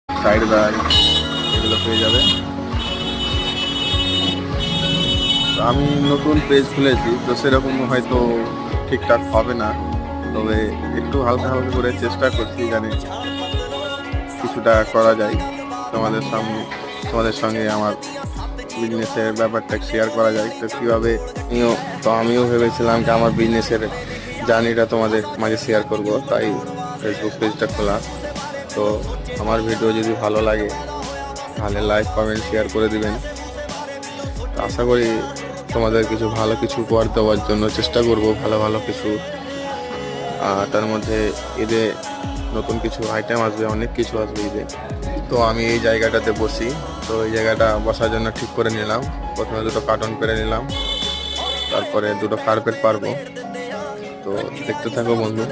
Side bag এগুলো পেয়ে যাবে। তো আমি নতুন পেজ খুলেছি, তো সেরকম হয়তো ঠিকঠাক হবে না, তবে একটু হালকা হালকা করে চেষ্টা করছি জানি কিছুটা করা যায়। তোমাদের সামনে তোমাদের সঙ্গে আমার বিজনেসের ব্যাপারটা শেয়ার করা যায়, তো কীভাবে আমিও ভেবেছিলাম যে আমার বিজনেসের জার্নিটা তোমাদের মাঝে শেয়ার করব, তাই ফেসবুক পেজটা খোলা। তো আমার ভিডিও যদি ভালো লাগে তাহলে লাইক কমেন্ট শেয়ার করে দিবেন। তো আশা করি তোমাদের কিছু ভালো কিছু উপহার দেওয়ার জন্য চেষ্টা করব, ভালো ভালো কিছু। তার মধ্যে ঈদে নতুন কিছু আইটেম আসবে, অনেক কিছু আসবে ঈদে। তো আমি এই জায়গাটাতে বসি, তো এই জায়গাটা বসার জন্য ঠিক করে নিলাম। প্রথমে দুটো কার্টন পেরে নিলাম, তারপরে দুটো কার্পেট পারবো। তো দেখতে থাকো বন্ধু।